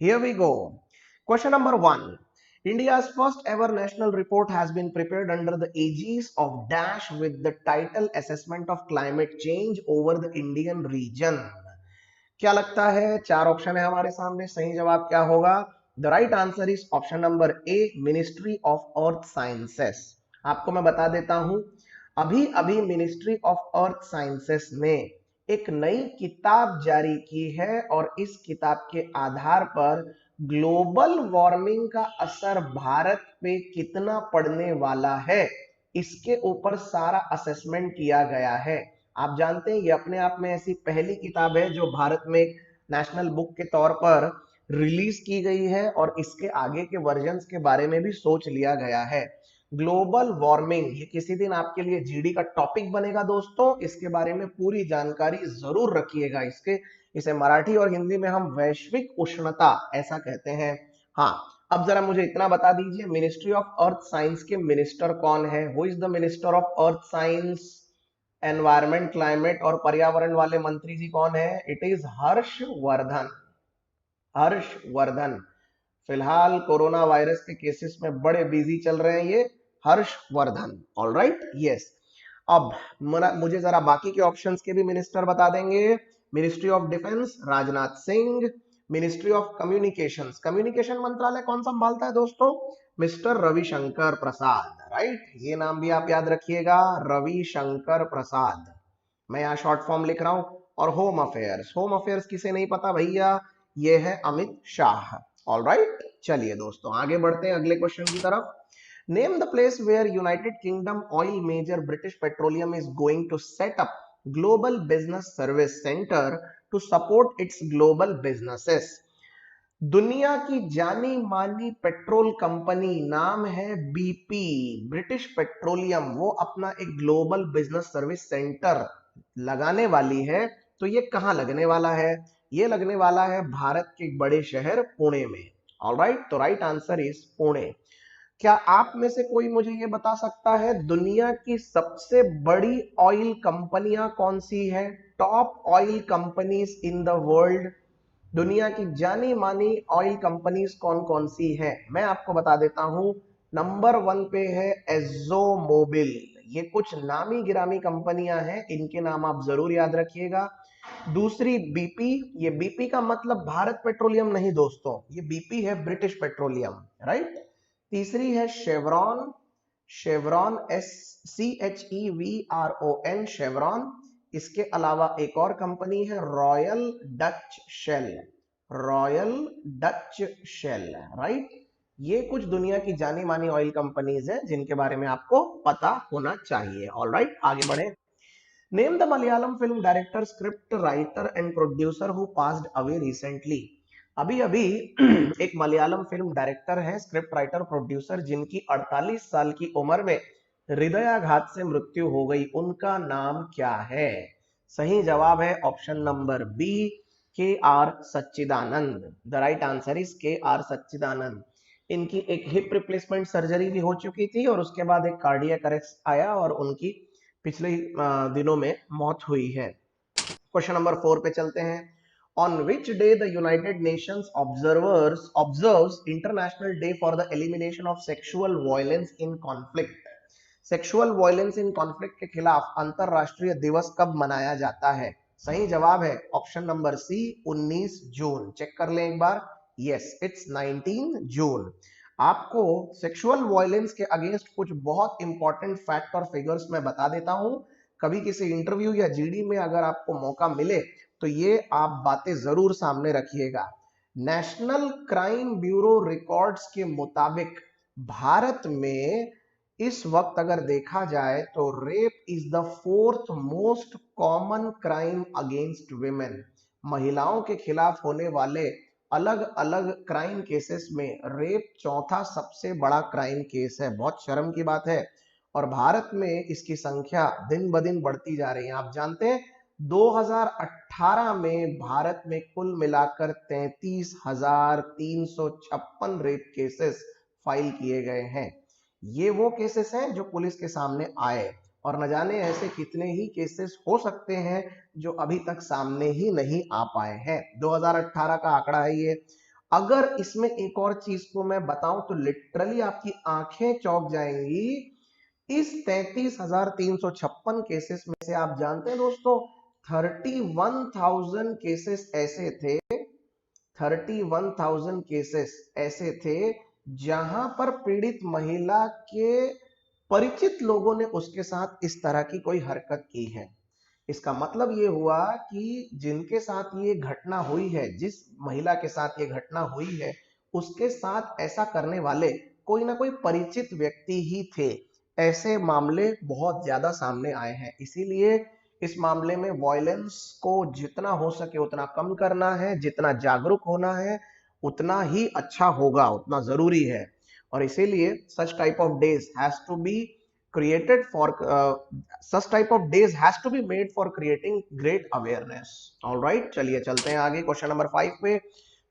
Here we go. Question number 1. India's first ever national report has been prepared under the aegis of dash with the title Assessment of Climate Change over the Indian Region. क्या लगता है? चार option है हमारे सामने, सही जवाब क्या होगा? The right answer is option number A, ministry of earth sciences. आपको मैं बता देता हूं, अभी अभी मिनिस्ट्री ऑफ अर्थ साइंसेस ने एक नई किताब जारी की है और इस किताब के आधार पर ग्लोबल वार्मिंग का असर भारत पे कितना पड़ने वाला है, इसके ऊपर सारा असेसमेंट किया गया है। आप जानते हैं ये अपने आप में ऐसी पहली किताब है जो भारत में एक नेशनल बुक के तौर पर रिलीज की गई है और इसके आगे के वर्जन्स के बारे में भी सोच लिया गया है। ग्लोबल वार्मिंग ये किसी दिन आपके लिए जीडी का टॉपिक बनेगा दोस्तों, इसके बारे में पूरी जानकारी जरूर रखिएगा। इसे मराठी और हिंदी में हम वैश्विक उष्णता ऐसा कहते हैं। हाँ, अब जरा मुझे इतना बता दीजिए, मिनिस्ट्री ऑफ अर्थ साइंस के मिनिस्टर कौन है? Who is the minister of earth science, environment, climate और पर्यावरण वाले मंत्री जी कौन है? It is Harshvardhan. हर्षवर्धन फिलहाल कोरोना वायरस के केसेस में बड़े बिजी चल रहे हैं ये हर्षवर्धन। Alright, yes. अब मुझे जरा बाकी के ऑप्शंस के भी मिनिस्टर बता देंगे। Ministry of defence Rajnath Singh, ministry of communications, communication मंत्रालय कौन संभालता है दोस्तों? मिस्टर रविशंकर प्रसाद। राइट, ये नाम भी आप याद रखिएगा, रविशंकर प्रसाद। मैं यहाँ शॉर्ट फॉर्म लिख रहा हूं। और होम अफेयर्स, होम अफेयर्स किसे नहीं पता भैया, ये है अमित शाह। ऑलराइट, चलिए दोस्तों आगे बढ़ते हैं अगले क्वेश्चन की तरफ। Name the place where United Kingdom oil major British Petroleum is going to set up global business service centre to support its global businesses. दुनिया की जानी मानी पेट्रोल कंपनी, नाम है बीपी, ब्रिटिश पेट्रोलियम, वो अपना एक ग्लोबल बिजनेस सर्विस सेंटर लगाने वाली है। तो ये कहां लगने वाला है? ये लगने वाला है भारत के एक बड़े शहर पुणे में। ऑलराइट, तो राइट आंसर इज पुणे। क्या आप में से कोई मुझे ये बता सकता है दुनिया की सबसे बड़ी ऑयल कंपनियां कौन सी है? Top oil companies in the world, दुनिया की जानी मानी ऑयल कंपनीज कौन कौन सी है? मैं आपको बता देता हूं, नंबर 1 पे है एक्सो मोबिल। ये कुछ नामी गिरामी कंपनियां हैं, इनके नाम आप जरूर याद रखिएगा। दूसरी बीपी, ये बीपी का मतलब भारत पेट्रोलियम नहीं दोस्तों, ये बीपी है ब्रिटिश पेट्रोलियम। राइट। तीसरी है शेवरॉन, शेवरॉन SCHEVRON, शेवरॉन। इसके अलावा एक और कंपनी है Royal Dutch Shell, Royal Dutch Shell. Right, ये कुछ दुनिया की जानी मानी ऑयल कंपनीज हैं जिनके बारे में आपको पता होना चाहिए। ऑलराइट, आगे बढ़े। Name the Malayalam film director, script writer and producer who passed away recently. अभी अभी एक मलयालम फिल्म डायरेक्टर है, स्क्रिप्ट राइटर, प्रोड्यूसर, जिनकी 48 साल की उम्र में हृदयाघात से मृत्यु हो गई, उनका नाम क्या है? सही जवाब है option number B, KR Sachchidanand. The right answer is KR Sachchidanand. इनकी एक हिप रिप्लेसमेंट सर्जरी भी हो चुकी थी और उसके बाद एक कार्डियक अरेस्ट आया और उनकी पिछले दिनों में मौत हुई है। क्वेश्चन नंबर 4 पे चलते हैं। On which day the United Nations observes International Day for the Elimination of Sexual Violence in Conflict? Sexual violence in conflict के खिलाफ अंतरराष्ट्रीय दिवस कब मनाया जाता है? सही जवाब है ऑप्शन नंबर सी, 19 जून। चेक कर लें एक बार, यस इट्स 19 जून। आपको सेक्सुअल वायलेंस के अगेंस्ट कुछ बहुत इंपॉर्टेंट फैक्ट और फिगर्स मैं बता देता हूं। कभी किसी इंटरव्यू या जीडी में अगर आपको मौका मिले तो ये आप बातें जरूर सामने रखिएगा। नेशनल क्राइम ब्यूरो रिकॉर्ड्स के मुताबिक भारत में इस वक्त अगर देखा जाए तो rape is the 4th most common crime against women. महिलाओं के खिलाफ होने वाले अलग अलग क्राइम केसेस में रेप चौथा सबसे बड़ा क्राइम केस है। बहुत शर्म की बात है और भारत में इसकी संख्या दिन ब दिन बढ़ती जा रही है। आप जानते हैं 2018 में भारत में कुल मिलाकर 33,356 रेप केसेस फाइल किए गए हैं। ये वो केसेस हैं जो पुलिस के सामने आए और न जाने ऐसे कितने ही केसेस हो सकते हैं जो अभी तक सामने ही नहीं आ पाए हैं। 2018 का आंकड़ा है ये। अगर इसमें एक और चीज को मैं बताऊं तो लिटरली आपकी आंखें चौंक जाएंगी। इस 33,356 केसेस में से आप जानते हैं दोस्तों 31,000 केसेस ऐसे थे, 31,000 केसेस ऐसे थे जहां पर पीड़ित महिला के परिचित लोगों ने उसके साथ इस तरह की कोई हरकत की है। इसका मतलब ये हुआ कि जिनके साथ ये घटना हुई है, जिस महिला के साथ ये घटना हुई है, उसके साथ ऐसा करने वाले कोई ना कोई परिचित व्यक्ति ही थे। ऐसे मामले बहुत ज्यादा सामने आए हैं, इसीलिए इस मामले में वॉयलेंस को जितना हो सके उतना कम करना है, जितना जागरूक होना है उतना ही अच्छा होगा, उतना जरूरी है। और इसीलिए such type of days has to be created for such type of days has to be made for creating great awareness. All right, चलिए चलते हैं आगे क्वेश्चन नंबर 5 पे।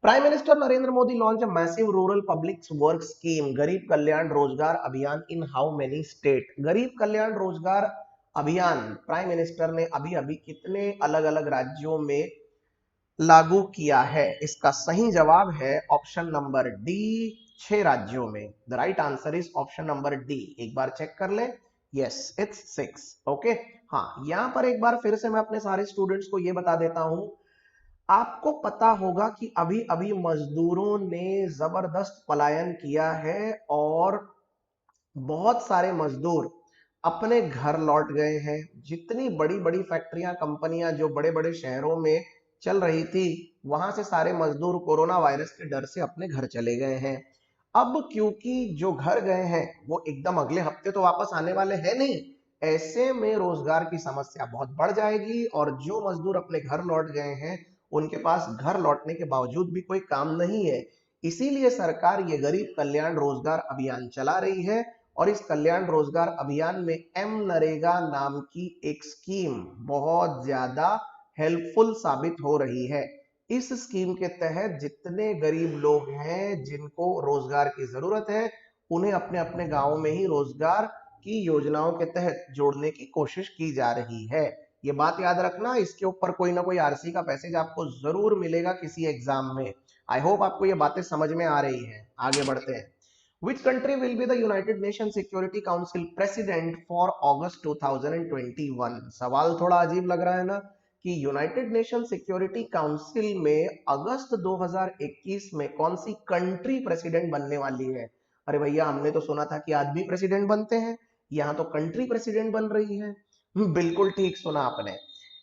Prime minister Narendra Modi launch a massive rural public work scheme गरीब कल्याण रोजगार अभियान in how many state. गरीब कल्याण रोजगार अभियान प्राइम मिनिस्टर ने अभी अभी कितने अलग अलग राज्यों में लागू किया है? इसका सही जवाब है ऑप्शन नंबर डी, 6 राज्यों में। The right answer is option number D. एक बार चेक कर ले, यस इट्स 6। ओके, हाँ यहां पर एक बार फिर से मैं अपने सारे स्टूडेंट्स को ये बता देता हूं, आपको पता होगा कि अभी अभी मजदूरों ने जबरदस्त पलायन किया है और बहुत सारे मजदूर अपने घर लौट गए हैं। जितनी बड़ी बड़ी फैक्ट्रियां कंपनियां जो बड़े बड़े शहरों में चल रही थी, वहां से सारे मजदूर कोरोना वायरस के डर से अपने घर चले गए हैं। अब क्योंकि जो घर गए हैं वो एकदम अगले हफ्ते तो वापस आने वाले हैं नहीं, ऐसे में रोजगार की समस्या बहुत बढ़ जाएगी और जो मजदूर अपने घर लौट गए हैं उनके पास घर लौटने के बावजूद भी कोई काम नहीं है। इसीलिए सरकार ये गरीब कल्याण रोजगार अभियान चला रही है और इस कल्याण रोजगार अभियान में एम नरेगा नाम की एक स्कीम बहुत ज्यादा हेल्पफुल साबित हो रही है। इस स्कीम के तहत जितने गरीब लोग हैं जिनको रोजगार की जरूरत है, उन्हें अपने अपने गांव में ही रोजगार की योजनाओं के तहत जोड़ने की कोशिश की जा रही है। ये बात याद रखना, इसके ऊपर कोई ना कोई आरसी का पैसेज आपको जरूर मिलेगा किसी एग्जाम में। आई होप आपको ये बातें समझ में आ रही है। आगे बढ़ते हैं। Which country will be the United Nations Security Council President for August 2021? सवाल थोड़ा अजीब लग रहा है ना कि यूनाइटेड नेशन सिक्योरिटी काउंसिल में अगस्त 2021 में कौन सी कंट्री प्रेसिडेंट बनने वाली है? अरे भैया हमने तो सुना था कि आदमी प्रेसिडेंट बनते हैं, यहाँ तो कंट्री प्रेसिडेंट बन रही है। बिल्कुल ठीक सुना आपने।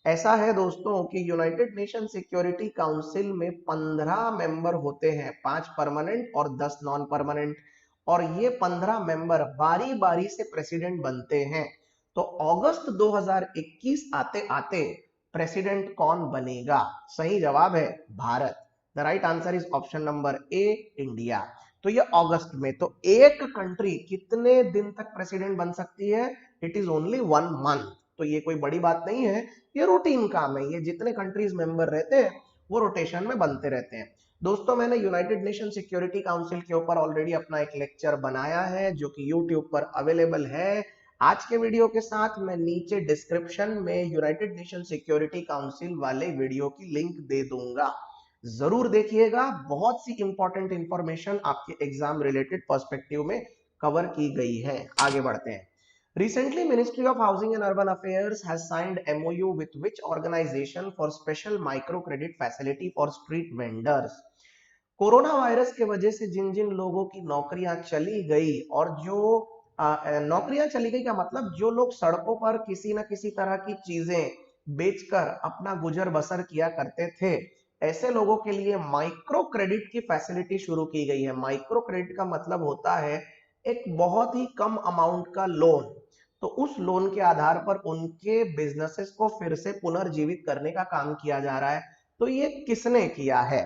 ऐसा है दोस्तों कि यूनाइटेड नेशन सिक्योरिटी काउंसिल में 15 मेंबर होते हैं, 5 परमानेंट और 10 नॉन परमानेंट, और ये 15 मेंबर बारी बारी से प्रेसिडेंट बनते हैं। तो अगस्त 2021 आते आते प्रेसिडेंट कौन बनेगा? सही जवाब है Bharat. The right answer is option number A, India. तो ये अगस्त में, तो एक कंट्री कितने दिन तक प्रेसिडेंट बन सकती है? It is only 1 month. तो ये कोई बड़ी बात नहीं है, ये रूटीन काम है, ये जितने कंट्रीज मेंबर रहते हैं वो रोटेशन में बनते रहते हैं। दोस्तों मैंने यूनाइटेड नेशन सिक्योरिटी काउंसिल के ऊपर ऑलरेडी अपना एक लेक्चर बनाया है जो कि यूट्यूब पर अवेलेबल है। आज के वीडियो के साथ मैं नीचे डिस्क्रिप्शन में यूनाइटेड नेशन सिक्योरिटी काउंसिल वाले वीडियो की लिंक दे दूंगा, जरूर देखिएगा। बहुत सी इंपॉर्टेंट इंफॉर्मेशन आपके एग्जाम रिलेटेड पर्सपेक्टिव में कवर की गई है। आगे बढ़ते हैं। Recently, Ministry of Housing and Urban Affairs has signed MOU with which organization for special microcredit facility for street vendors? Corona virus के वजह से जिन जिन लोगों की नौकरियां चली गई, और जो नौकरियां चली गई का मतलब जो लोग सड़कों पर किसी न किसी तरह की चीजें बेचकर अपना गुजर बसर किया करते थे, ऐसे लोगों के लिए माइक्रो क्रेडिट की फैसिलिटी शुरू की गई है। माइक्रो क्रेडिट का मतलब होता है एक बहुत ही कम अमाउंट का लोन। तो उस लोन के आधार पर उनके बिजनेसेस को फिर से पुनर्जीवित करने का काम किया जा रहा है। तो ये किसने किया है?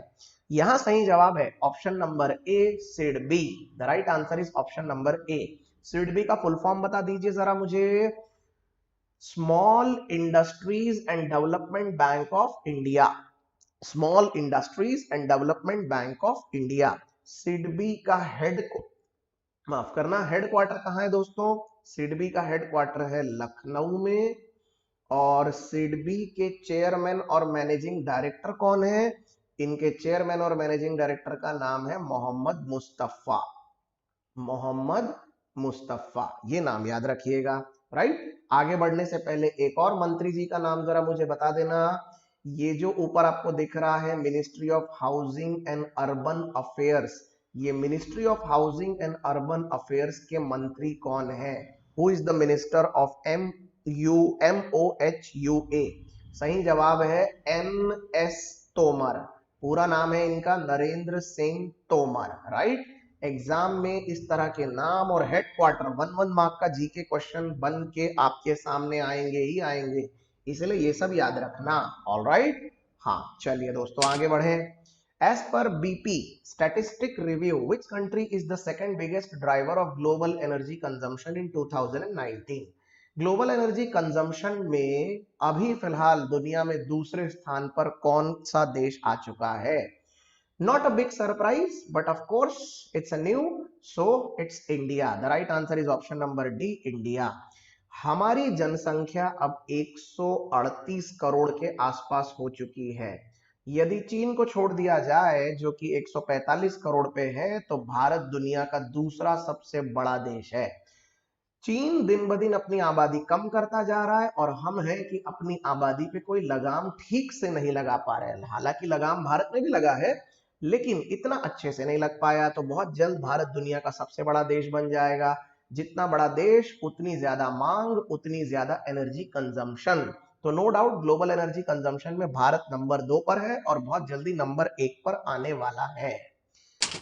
यहां सही जवाब है option number A, SIDBI. The right answer is option number ए। सिडबी का फुल फॉर्म बता दीजिए जरा मुझे। Small industries and development bank of India. Small industries and development bank of India. SIDBI का माफ करना, हेडक्वार्टर कहां है दोस्तों? सिडबी का हेडक्वार्टर है लखनऊ में। और सिडबी के चेयरमैन और मैनेजिंग डायरेक्टर कौन है? इनके चेयरमैन और मैनेजिंग डायरेक्टर का नाम है मोहम्मद मुस्तफा। मोहम्मद मुस्तफा, ये नाम याद रखिएगा, राइट। आगे बढ़ने से पहले एक और मंत्री जी का नाम जरा मुझे बता देना। ये जो ऊपर आपको दिख रहा है ministry of housing and urban affairs, ये ministry of housing and urban affairs के मंत्री कौन है? Who is the minister of MOHUA? सही जवाब है NS तोमर। पूरा नाम है इनका नरेंद्र सिंह तोमर, राइट। एग्जाम में इस तरह के नाम और हेडक्वार्टर 1 मार्क का जीके क्वेश्चन बन के आपके सामने आएंगे ही आएंगे, इसलिए ये सब याद रखना। ऑलराइट, हाँ चलिए दोस्तों आगे बढ़े। एज पर BP statistic review, which country is the second biggest driver of global energy consumption in 2019? Global energy consumption में अभी फिलहाल दुनिया में दूसरे स्थान पर कौन सा देश आ चुका है? Not a big surprise, but of course it's a new, so it's India. The right answer is option number D, India. हमारी जनसंख्या अब 138 करोड़ के आसपास हो चुकी है। यदि चीन को छोड़ दिया जाए जो कि 145 करोड़ पे है, तो भारत दुनिया का दूसरा सबसे बड़ा देश है। चीन दिन ब दिन अपनी आबादी कम करता जा रहा है और हम हैं कि अपनी आबादी पे कोई लगाम ठीक से नहीं लगा पा रहे हैं। हालांकि लगाम भारत में भी लगा है, लेकिन इतना अच्छे से नहीं लग पाया। तो बहुत जल्द भारत दुनिया का सबसे बड़ा देश बन जाएगा। जितना बड़ा देश उतनी ज्यादा मांग, उतनी ज्यादा एनर्जी कंजम्पशन। तो no doubt global energy consumption में भारत नंबर 2 पर है और बहुत जल्दी नंबर 1 पर आने वाला है।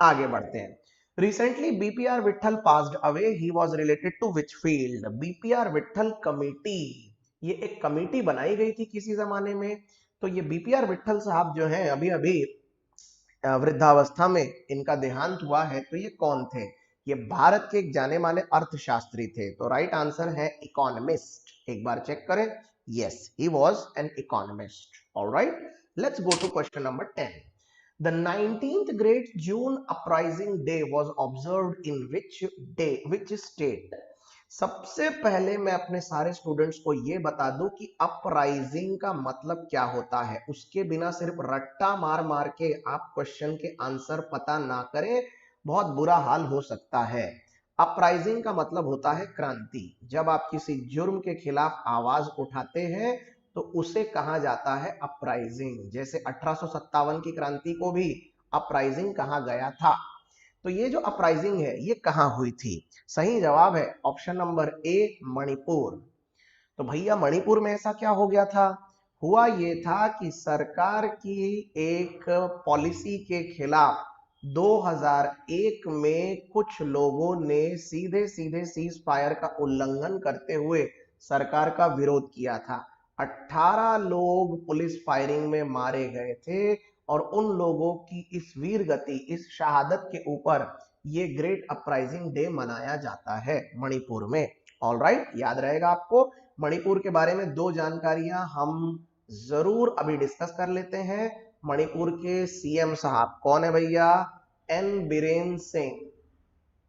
आगे बढ़ते हैं। Recently, BPR Vittal passed away. He was related to which field? BPR Vittal committee, ये एक कमेटी बनाई गई थी किसी जमाने में। तो ये BPR विट्ठल साहब जो हैं अभी अभी वृद्धावस्था में इनका देहांत हुआ है। तो ये कौन थे? ये भारत के एक जाने माने अर्थशास्त्री थे। तो राइट आंसर है इकोनॉमिस्ट। एक बार चेक करें, yes he was an economist. Alright, let's go to question number 10. The 19th Great June Uprising Day was observed in which state? सबसे पहले मैं अपने सारे स्टूडेंट्स को ये बता दूं कि अपराइजिंग का मतलब क्या होता है। उसके बिना सिर्फ रट्टा मार मार के आप क्वेश्चन के आंसर पता ना करें, बहुत बुरा हाल हो सकता है। अपराइजिंग का मतलब होता है क्रांति। जब आप किसी जुर्म के खिलाफ आवाज उठाते हैं तो उसे कहा जाता है अपराइजिंग। जैसे 1857 की क्रांति को भी अपराइजिंग कहा गया था। तो ये जो अपराइजिंग है ये कहां हुई थी? सही जवाब है ऑप्शन नंबर ए, मणिपुर। तो भैया मणिपुर में ऐसा क्या हो गया था? हुआ ये था कि सरकार की एक पॉलिसी के खिलाफ 2001 में कुछ लोगों ने सीधे सीधे सीज फायर का उल्लंघन करते हुए सरकार का विरोध किया था। 18 लोग पुलिस फायरिंग में मारे गए थे और उन लोगों की इस वीर गति, इस शहादत के ऊपर ये ग्रेट अपराइजिंग डे मनाया जाता है मणिपुर में। ऑलराइट, याद रहेगा आपको। मणिपुर के बारे में 2 जानकारियां हम जरूर अभी डिस्कस कर लेते हैं। मणिपुर के सीएम साहब कौन है भैया? एन बीरेन सिंह।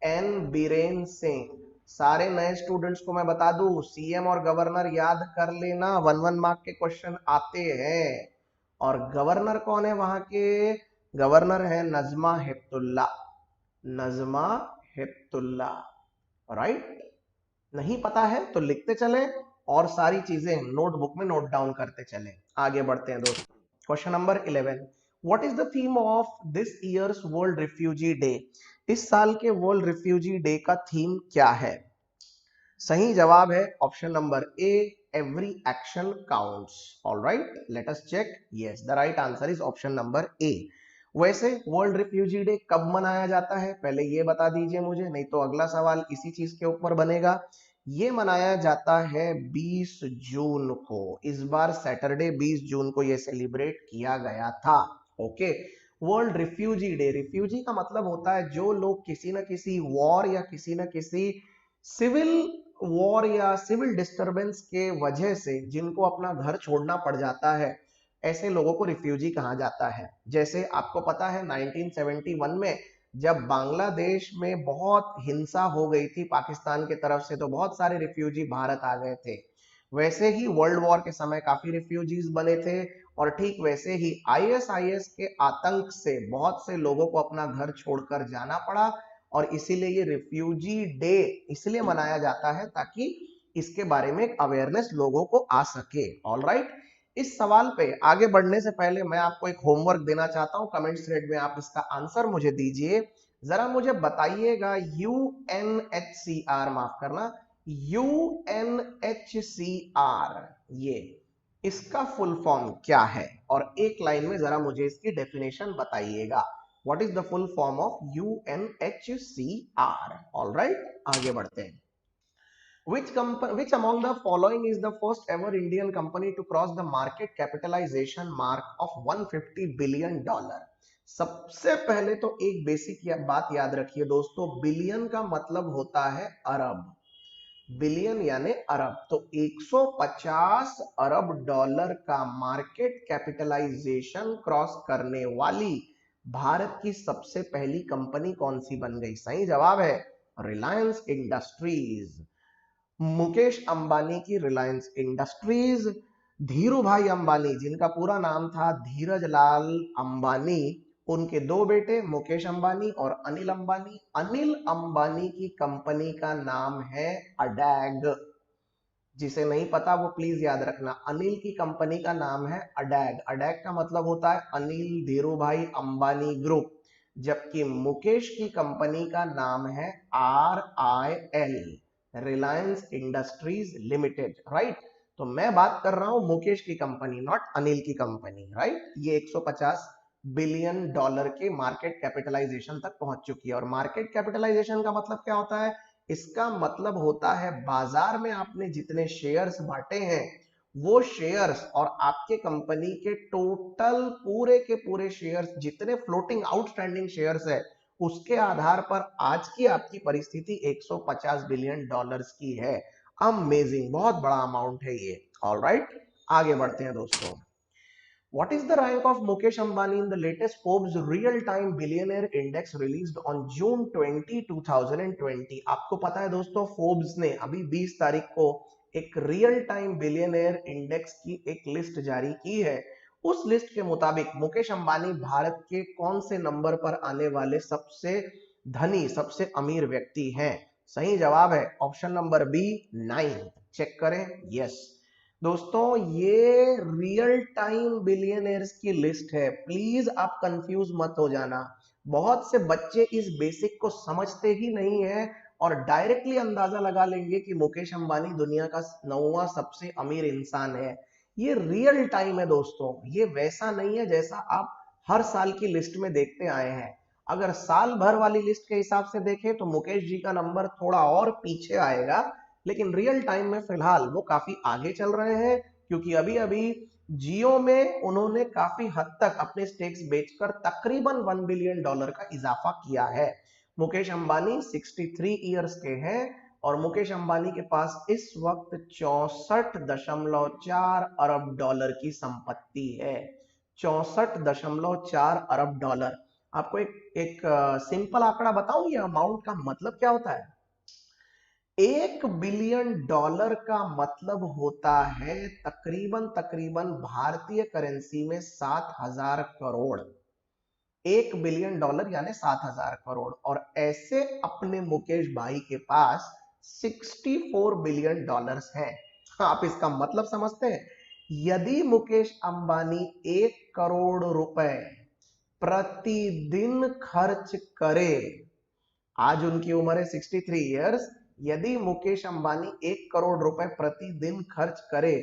एन बीरेन सिंह। सारे नए स्टूडेंट्स को मैं बता दूं, सीएम और गवर्नर याद कर लेना, 1 मार्क के क्वेश्चन आते हैं। और गवर्नर कौन है वहां के? गवर्नर है नजमा हेपतुल्ला। नजमा हेपतुल्ला, राइट। नहीं पता है तो लिखते चले और सारी चीजें नोटबुक में नोट डाउन करते चले। आगे बढ़ते हैं दोस्तों। Question number 11, what is the theme of this year's world refugee day? इस साल के वर्ल्ड रिफ्यूजी डे का थीम क्या है? सही जवाब है option number A, every action counts. Alright, let us check. Yes, the right answer is option number A. वैसे वर्ल्ड रिफ्यूजी डे कब मनाया जाता है पहले ये बता दीजिए मुझे, नहीं तो अगला सवाल इसी चीज के ऊपर बनेगा। ये मनाया जाता है 20 जून को। इस बार सैटरडे 20 जून को ये सेलिब्रेट किया गया था। Okay, world refugee day, refugee का मतलब होता है जो लोग किसी न किसी वॉर या किसी न किसी सिविल वॉर या सिविल डिस्टरबेंस के वजह से जिनको अपना घर छोड़ना पड़ जाता है, ऐसे लोगों को रिफ्यूजी कहा जाता है। जैसे आपको पता है 1971 में जब बांग्लादेश में बहुत हिंसा हो गई थी पाकिस्तान की तरफ से, तो बहुत सारे रिफ्यूजी भारत आ गए थे। वैसे ही वर्ल्ड वॉर के समय काफी रिफ्यूजीज बने थे, और ठीक वैसे ही आईएसआईएस के आतंक से बहुत से लोगों को अपना घर छोड़कर जाना पड़ा, और इसीलिए ये रिफ्यूजी डे इसलिए मनाया जाता है ताकि इसके बारे में एक अवेयरनेस लोगों को आ सके। ऑलराइट, इस सवाल पे आगे बढ़ने से पहले मैं आपको एक होमवर्क देना चाहता हूं, कमेंट थ्रेड में आप इसका आंसर मुझे दीजिए। जरा मुझे बताइएगा यूएनएचसीआर, माफ करना, यूएनएचसीआर ये इसका फुल फॉर्म क्या है, और एक लाइन में जरा मुझे इसकी डेफिनेशन बताइएगा। What is the full form of UNHCR? Alright, आगे बढ़ते हैं। Which among the following is the first ever Indian company to cross the market capitalization mark of $150 billion? सबसे पहले तो एक बेसिक बात याद रखिए दोस्तों, बिलियन का मतलब होता है अरब, बिलियन यानी अरब, तो 150 अरब डॉलर का मार्केट कैपिटलाइजेशन क्रॉस करने वाली भारत की सबसे पहली कंपनी कौन सी बन गई? सही जवाब है रिलायंस इंडस्ट्रीज। मुकेश अंबानी की रिलायंस इंडस्ट्रीज, धीरू भाई अंबानी जिनका पूरा नाम था धीरज लाल अंबानी, उनके दो बेटे मुकेश अंबानी और अनिल अंबानी। अनिल अंबानी की कंपनी का नाम है अडैग। जिसे नहीं पता वो प्लीज याद रखना, अनिल की कंपनी का नाम है अडैग। अडैग का मतलब होता है अनिल धीरू भाई अंबानी ग्रुप, जबकि मुकेश की कंपनी का नाम है RIL, Reliance industries limited. Right, तो मैं बात कर रहा हूं मुकेश की कंपनी, नॉट अनिल की कंपनी। राइट, ये 150 बिलियन डॉलर के मार्केट कैपिटलाइजेशन तक पहुंच चुकी है। और मार्केट कैपिटलाइजेशन का मतलब क्या होता है? इसका मतलब होता है बाजार में आपने जितने शेयर्स बांटे हैं वो शेयर्स और आपके कंपनी के टोटल पूरे के पूरे शेयर्स, जितने फ्लोटिंग आउटस्टैंडिंग शेयर्स है, उसके आधार पर आज की आपकी परिस्थिति 150 बिलियन डॉलर्स की है। अमेजिंग, बहुत बड़ा अमाउंट है ये। ऑलराइट, आगे बढ़ते हैं दोस्तों। What is the rank of Mukesh Ambani in the latest Forbes Real-Time Billionaire Index released on June 20, 2020? आपको पता है दोस्तों, फोर्ब्स ने अभी 20 तारीख को एक रियल टाइम बिलियनियर इंडेक्स की एक लिस्ट जारी की है। उस लिस्ट के मुताबिक मुकेश अंबानी भारत के कौन से नंबर पर आने वाले सबसे धनी, सबसे अमीर व्यक्ति हैं? सही जवाब है ऑप्शन नंबर बी, 9। चेक करें, यस दोस्तों, ये रियल टाइम बिलियनर्स की लिस्ट है। प्लीज आप कंफ्यूज मत हो जाना, बहुत से बच्चे इस बेसिक को समझते ही नहीं है और डायरेक्टली अंदाजा लगा लेंगे कि मुकेश अंबानी दुनिया का 9वां सबसे अमीर इंसान है। ये रियल टाइम है दोस्तों, ये वैसा नहीं है जैसा आप हर साल की लिस्ट में देखते आए हैं। अगर साल भर वाली लिस्ट के हिसाब से देखें तो मुकेश जी का नंबर थोड़ा और पीछे आएगा, लेकिन रियल टाइम में फिलहाल वो काफी आगे चल रहे हैं, क्योंकि अभी अभी जियो में उन्होंने काफी हद तक अपने स्टेक्स बेचकर तकरीबन $1 बिलियन का इजाफा किया है। मुकेश अंबानी 63 इयर्स के हैं और मुकेश अंबानी के पास इस वक्त 64.4 अरब डॉलर की संपत्ति है। 64.4 अरब डॉलर। आपको एक सिंपल आंकड़ा बताऊं, ये अमाउंट का मतलब क्या होता है? $1 बिलियन का मतलब होता है तकरीबन भारतीय करेंसी में 7,000 करोड़। $1 बिलियन यानी 7,000 करोड़। और ऐसे अपने मुकेश भाई के पास 64 बिलियन डॉलर्स हैं। आप इसका मतलब समझते हैं? यदि मुकेश अंबानी 1 करोड़ रुपए प्रतिदिन खर्च करे, आज उनकी उम्र है 63 इयर्स, यदि मुकेश अंबानी 1 करोड़ रुपए प्रतिदिन खर्च करे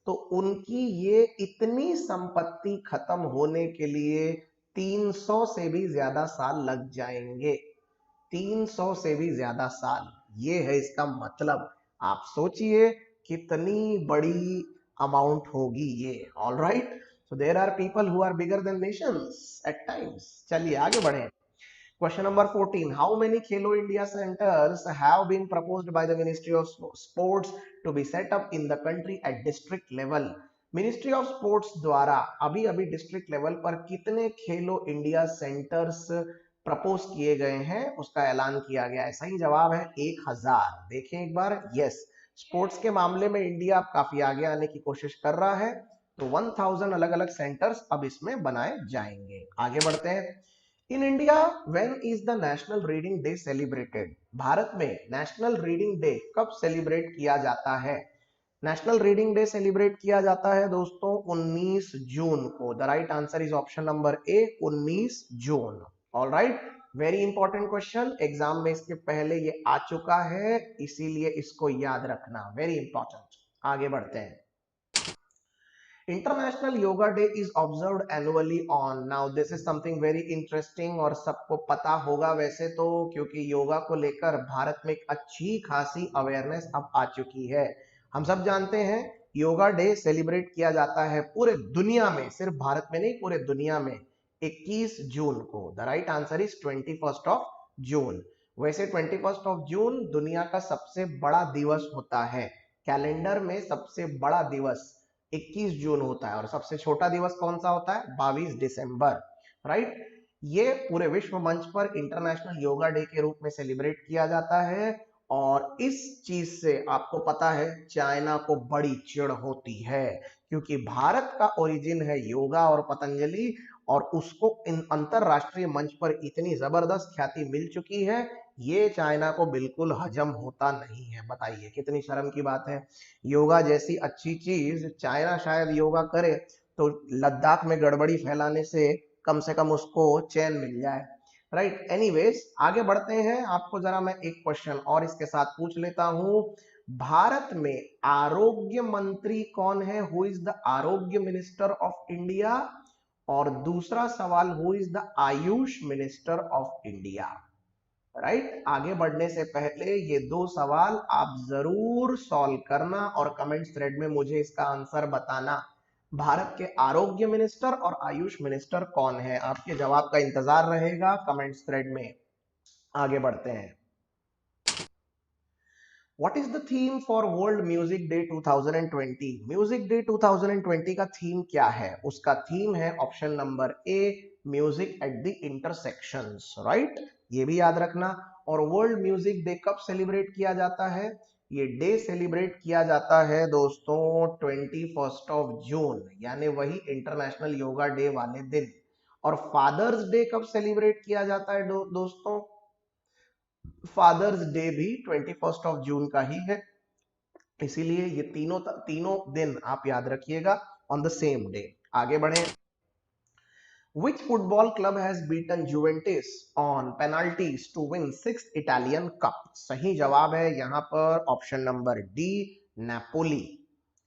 तो उनकी ये इतनी संपत्ति खत्म होने के लिए 300 से भी ज्यादा साल लग जाएंगे। 300 से भी ज्यादा साल, ये है इसका मतलब। आप सोचिए कितनी बड़ी अमाउंट होगी ये। Alright, so there are people who are bigger than nations at times. चलिए आगे बढ़े। Question number 14. How many Khelo India centers have been proposed by the Ministry of Sports to be set up in the country at district level? Ministry of Sports द्वारा अभी अभी district level पर कितने खेलो India centres propose किए गए हैं, उसका ऐलान किया गया है। सही जवाब है 1000। देखें एक बार, यस, स्पोर्ट्स के मामले में इंडिया अब काफी आगे आने की कोशिश कर रहा है, तो 1000 अलग अलग सेंटर्स अब इसमें बनाए जाएंगे। आगे बढ़ते हैं। In India when is the national reading day celebrated? Bharat में नेशनल रीडिंग डे कब सेलिब्रेट किया जाता है? नेशनल रीडिंग डे सेलिब्रेट किया जाता है दोस्तों 19 जून को। The right answer is option number A, 19 June. Alright, very important question, exam में इसके पहले ये आ चुका है, इसीलिए इसको याद रखना, वेरी इंपॉर्टेंट। आगे बढ़ते हैं। International yoga day is observed annually on, now this is something very interesting और सबको पता होगा वैसे तो, क्योंकि योगा को लेकर भारत में एक अच्छी खासी अवेयरनेस अब आ चुकी है। हम सब जानते हैं योगा डे सेलिब्रेट किया जाता है पूरे दुनिया में, सिर्फ भारत में नहीं पूरे दुनिया में, 21 जून को। The right answer is 21 of June. वैसे 21 ऑफ जून दुनिया का सबसे बड़ा दिवस होता है, कैलेंडर में सबसे बड़ा दिवस 21 जून होता है, और सबसे छोटा दिवस कौन सा होता है? 22 दिसंबर। राइट, ये पूरे विश्व मंच पर इंटरनेशनल योगा डे के रूप में सेलिब्रेट किया जाता है, और इस चीज से आपको पता है चाइना को बड़ी चिढ़ होती है, क्योंकि भारत का ओरिजिन है योगा और पतंजलि, और उसको इन अंतरराष्ट्रीय मंच पर इतनी जबरदस्त ख्याति मिल चुकी है, ये चाइना को बिल्कुल हजम होता नहीं है। बताइए कितनी शर्म की बात है। योगा जैसी अच्छी चीज चाइना शायद योगा करे तो लद्दाख में गड़बड़ी फैलाने से कम उसको चैन मिल जाए। राइट, एनीवेज आगे बढ़ते हैं। आपको जरा मैं एक क्वेश्चन और इसके साथ पूछ लेता हूं। भारत में आरोग्य मंत्री कौन है? हु इज द आरोग्य मिनिस्टर ऑफ इंडिया? और दूसरा सवाल, who is the Ayush minister of India? Right, आगे बढ़ने से पहले ये दो सवाल आप जरूर सॉल्व करना और कमेंट्स थ्रेड में मुझे इसका आंसर बताना। भारत के आरोग्य मिनिस्टर और आयुष मिनिस्टर कौन है? आपके जवाब का इंतजार रहेगा कमेंट्स थ्रेड में। आगे बढ़ते हैं। What is the theme for World Music Day 2020? Music Day 2020 का थीम क्या है? उसका थीम है option number A, music at the intersections. Right, ये भी याद रखना। और वर्ल्ड म्यूजिक डे कब सेलिब्रेट किया जाता है? ये डे सेलिब्रेट किया जाता है दोस्तों 21 ऑफ जून, यानी वही इंटरनेशनल योगा डे वाले दिन। और फादर्स डे कब सेलिब्रेट किया जाता है दोस्तों? फादर्स डे भी 21 ऑफ जून का ही है, इसीलिए ये तीनों दिन आप याद रखिएगा ऑन द सेम डे। आगे बढ़े। Which football club has beaten Juventus on penalties to win 6th Italian Cup? सही जवाब है यहाँ पर option number D, Napoli.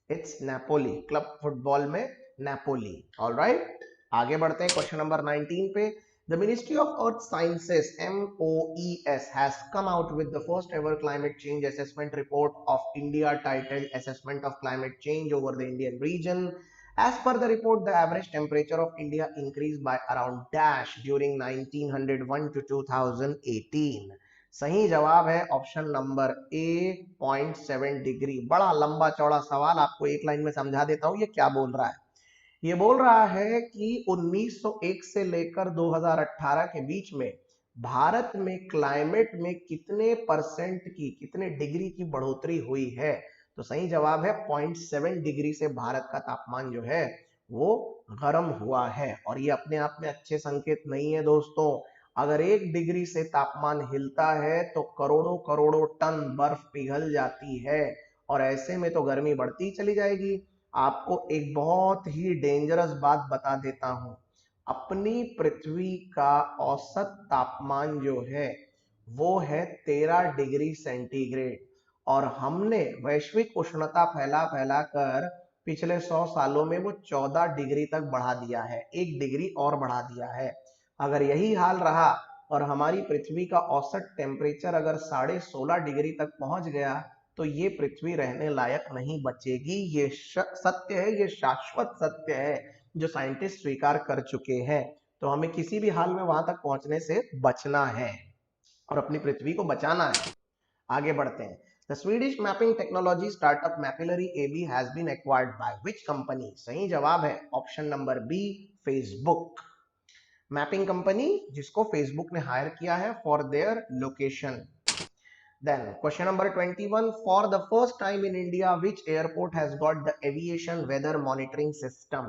It's Napoli, club football में नेपोली। ऑलराइट, आगे बढ़ते हैं क्वेश्चन नंबर 19 पे। The Ministry of Earth Sciences (MOES) has come out with the first ever climate change assessment report of India titled Assessment of Climate Change over the Indian Region. As per the report, the average temperature of India increased by around dash during 1901 to 2018. सही जवाब है option number ए, 0.7 degree. बड़ा लंबा चौड़ा सवाल, आपको एक line में समझा देता हूं ये क्या बोल रहा है। ये बोल रहा है कि 1901 से लेकर 2018 के बीच में भारत में क्लाइमेट में कितने परसेंट की, कितने डिग्री की बढ़ोतरी हुई है? तो सही जवाब है 0.7 डिग्री से भारत का तापमान जो है वो गर्म हुआ है। और ये अपने आप में अच्छे संकेत नहीं है दोस्तों। अगर 1 डिग्री से तापमान हिलता है तो करोड़ों करोड़ों टन बर्फ पिघल जाती है, और ऐसे में तो गर्मी बढ़ती चली जाएगी। आपको एक बहुत ही डेंजरस बात बता देता हूं, अपनी पृथ्वी का औसत तापमान जो है वो है 13 डिग्री सेंटीग्रेड, और हमने वैश्विक उष्णता फैला फैला कर पिछले 100 सालों में वो 14 डिग्री तक बढ़ा दिया है, 1 डिग्री और बढ़ा दिया है। अगर यही हाल रहा और हमारी पृथ्वी का औसत टेम्परेचर अगर 16.5 डिग्री तक पहुंच गया तो ये पृथ्वी रहने लायक नहीं बचेगी। ये सत्य है, ये शाश्वत सत्य है जो साइंटिस्ट स्वीकार कर चुके हैं। तो हमें किसी भी हाल में वहां तक पहुंचने से बचना है और अपनी पृथ्वी को बचाना है। आगे बढ़ते हैं। The Swedish mapping technology startup Mapillary AB has been acquired by which company? सही जवाब है option number B, Facebook. Mapping company जिसको फेसबुक ने हायर किया है for their location. Then question number 21, for the first time in India which airport has got the aviation weather monitoring system?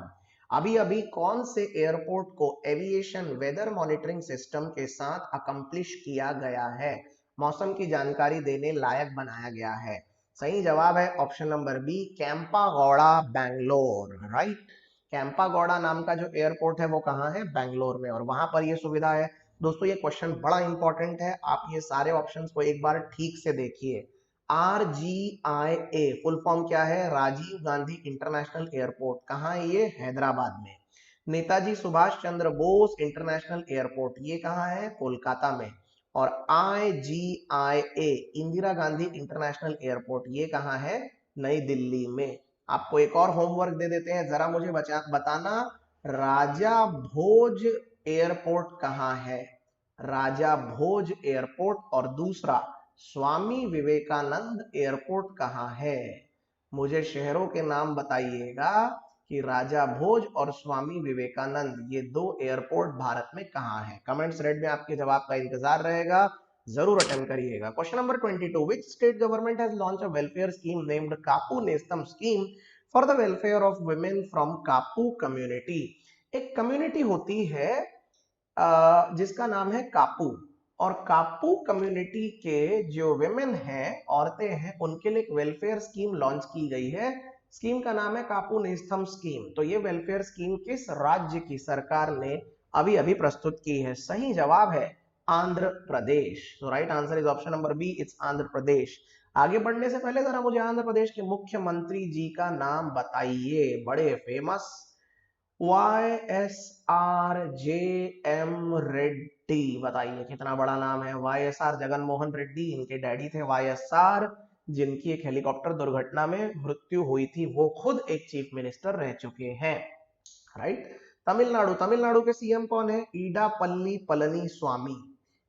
अभी अभी कौन से एयरपोर्ट को एविएशन वेदर मॉनिटरिंग सिस्टम के साथ अकम्प्लिश किया गया है, मौसम की जानकारी देने लायक बनाया गया है? सही जवाब है option number B, Kempegowda, Bangalore, right. Kempegowda नाम का जो एयरपोर्ट है वो कहाँ है? बैंगलोर में, और वहां पर ये सुविधा है। दोस्तों ये क्वेश्चन बड़ा इंपॉर्टेंट है, आप ये सारे ऑप्शंस को एक बार ठीक से देखिए। RGIA फुल फॉर्म क्या है? राजीव गांधी इंटरनेशनल एयरपोर्ट, कहाँ है ये? हैदराबाद में। नेताजी सुभाष चंद्र बोस इंटरनेशनल एयरपोर्ट, ये कहाँ है? कोलकाता में। और IGIA Indira Gandhi international airport, ये कहाँ है? नई दिल्ली में। आपको एक और होमवर्क दे देते हैं, जरा मुझे बताना राजा भोज एयरपोर्ट कहाँ है? राजा भोज एयरपोर्ट, और दूसरा स्वामी विवेकानंद एयरपोर्ट कहाँ है? मुझे शहरों के नाम बताइएगा कि राजा भोज और स्वामी विवेकानंद ये दो एयरपोर्ट भारत में कहाँ है। कमेंट्स रेड में आपके जवाब का इंतजार रहेगा, जरूर अटेम्प्ट करिएगा। Question number 22, which state government has launched a welfare scheme named Kapu Nestham scheme for the welfare of women from Kapu community? एक कम्युनिटी होती है जिसका नाम है कापू, और कापू कम्युनिटी के जो विमेन हैं, औरतें हैं, उनके लिए एक वेलफेयर स्कीम लॉन्च की गई है। स्कीम का नाम है कापू नेस्तम स्कीम। तो ये वेलफेयर स्कीम किस राज्य की सरकार ने अभी अभी प्रस्तुत की है? सही जवाब है आंध्र प्रदेश। तो right answer is option number B, it's Andhra Pradesh. आगे बढ़ने से पहले जरा मुझे आंध्र प्रदेश के मुख्यमंत्री जी का नाम बताइए, बड़े फेमस, YSRJM रेड्डी। बताइए कितना बड़ा नाम है? YSR जगनमोहन रेड्डी, इनके डैडी थे YSR, जिनकी एक हेलीकॉप्टर दुर्घटना में मृत्यु हुई थी। वो खुद एक चीफ मिनिस्टर रह चुके हैं, राइट। तमिलनाडु, तमिलनाडु के सीएम कौन है? ईडापल्ली पलनीस्वामी,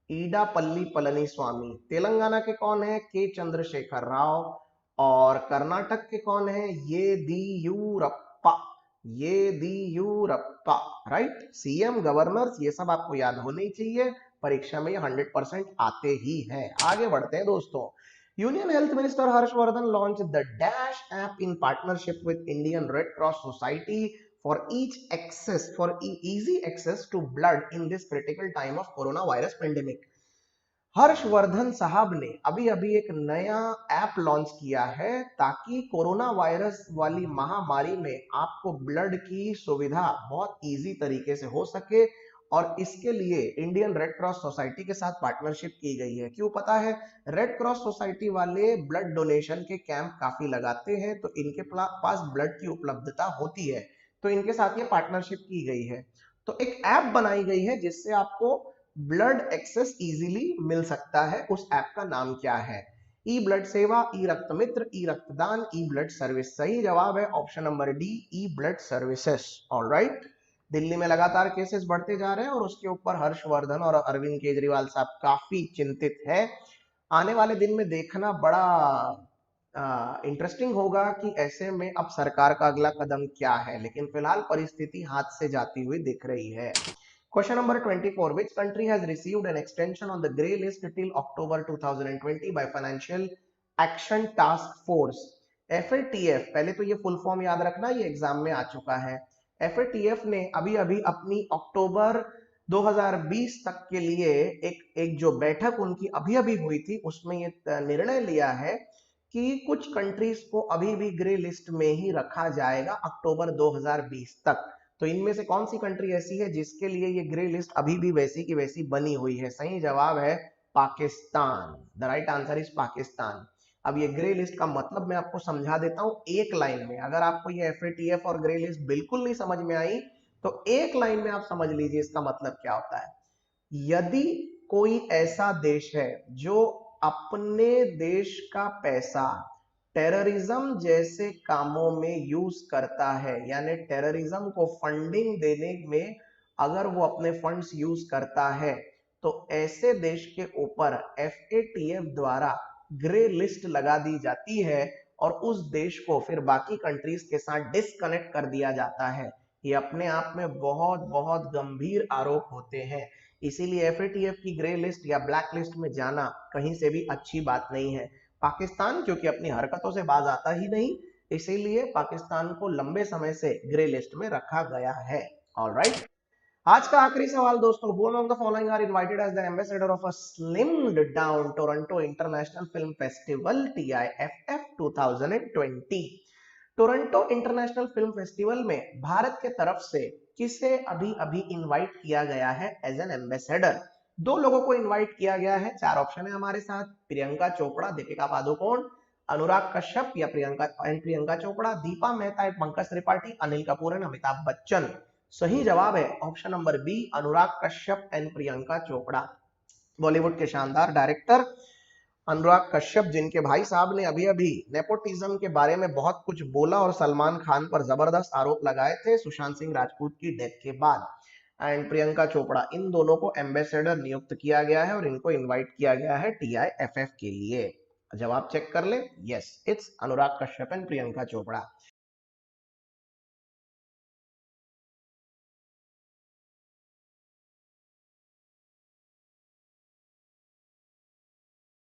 ईडापल्ली पलनीस्वामी। तेलंगाना के कौन है? के चंद्रशेखर राव। और कर्नाटक के कौन है? Yediyurappa, Yediyurappa, right. CM, governors, ये सब आपको याद होने ही चाहिए, परीक्षा में ये 100% आते ही हैं। आगे बढ़ते हैं दोस्तों। Union health minister Harshvardhan launch the dash app in partnership with Indian red cross society for easy access to blood in this critical time of coronavirus pandemic. Harshvardhan साहब ने अभी अभी एक नया ऐप लॉन्च किया है ताकि कोरोना वायरस वाली महामारी में आपको ब्लड की सुविधा बहुत इजी तरीके से हो सके, और इसके लिए इंडियन रेड क्रॉस सोसाइटी के साथ पार्टनरशिप की गई है। क्यों पता है? रेड क्रॉस सोसाइटी वाले ब्लड डोनेशन के कैंप काफी लगाते हैं, तो इनके पास ब्लड की उपलब्धता होती है, तो इनके साथ ये पार्टनरशिप की गई है। तो एक ऐप बनाई गई है जिससे आपको ब्लड एक्सेस इजीली मिल सकता है। उस ऐप का नाम क्या है? ई ब्लड सेवा, ई रक्त मित्र, ई रक्तदान, ई ब्लड सर्विस। सही जवाब है ऑप्शन नंबर डी, ई ब्लड सर्विसेज। ऑलराइट। दिल्ली में लगातार केसेस बढ़ते जा रहे हैं और उसके ऊपर हर्षवर्धन और अरविंद केजरीवाल साहब काफी चिंतित है। आने वाले दिन में देखना बड़ा इंटरेस्टिंग होगा कि ऐसे में अब सरकार का अगला कदम क्या है, लेकिन फिलहाल परिस्थिति हाथ से जाती हुई दिख रही है। Question number 24, which country has received an extension on the grey list till October 2020 by Financial Action Task Force? FATF, पहले तो ये फुल फॉर्म याद रखना, ये एग्जाम में आ चुका है। FATF ने अभी अभी अपनी अक्टूबर 2020 तक के लिए एक जो बैठक उनकी अभी अभी हुई थी, उसमें ये निर्णय लिया है कि कुछ कंट्रीज को अभी भी ग्रे लिस्ट में ही रखा जाएगा अक्टूबर 2020 तक। तो इनमें से कौन सी कंट्री ऐसी है जिसके लिए ये ग्रे लिस्ट अभी भी वैसी की वैसी बनी हुई है? सही जवाब है Pakistan. The right answer is Pakistan. अब ये ग्रे लिस्ट का मतलब मैं आपको समझा देता हूं एक लाइन में। अगर आपको ये FATF और ग्रे लिस्ट बिल्कुल नहीं समझ में आई तो एक लाइन में आप समझ लीजिए इसका मतलब क्या होता है। यदि कोई ऐसा देश है जो अपने देश का पैसा टेररिज्म जैसे कामों में यूज करता है, यानी टेररिज्म को फंडिंग देने में अगर वो अपने फंड्स यूज करता है, तो ऐसे देश के ऊपर FATF द्वारा ग्रे लिस्ट लगा दी जाती है और उस देश को फिर बाकी कंट्रीज के साथ डिस्कनेक्ट कर दिया जाता है। ये अपने आप में बहुत बहुत गंभीर आरोप होते हैं। इसीलिए FATF की ग्रे लिस्ट या ब्लैक लिस्ट में जाना कहीं से भी अच्छी बात नहीं है। पाकिस्तान क्योंकि अपनी हरकतों से बाज आता ही नहीं, इसीलिए पाकिस्तान को लंबे समय से ग्रे लिस्ट में रखा गया है। ऑलराइट, आज का आखिरी सवाल दोस्तों, who among the following are invited as the ambassador of a slimmed down Toronto International Film Festival TIFF 2020? Toronto International Film Festival में भारत के तरफ से किसे अभी अभी इनवाइट किया गया है एज एन एम्बेसडर? 2 लोगों को इनवाइट किया गया है। 4 ऑप्शन है हमारे साथ, प्रियंका चोपड़ा, दीपिका पादुकोण, अनुराग कश्यप या प्रियंका चोपड़ा, दीपा मेहता, पंकज त्रिपाठी, अनिल कपूर एंड अमिताभ बच्चन। सही जवाब है option number B, Anurag Kashyap and Priyanka Chopra. Bollywood के शानदार डायरेक्टर अनुराग कश्यप, जिनके भाई साहब ने अभी अभी नेपोटिज्म के बारे में बहुत कुछ बोला और सलमान खान पर जबरदस्त आरोप लगाए थे सुशांत सिंह राजपूत की डेथ के बाद, एंड प्रियंका चोपड़ा, इन दोनों को एम्बेसडर नियुक्त किया गया है और इनको इनवाइट किया गया है TIFF के लिए। जवाब चेक कर ले, yes, it's Anurag Kashyap and Priyanka Chopra.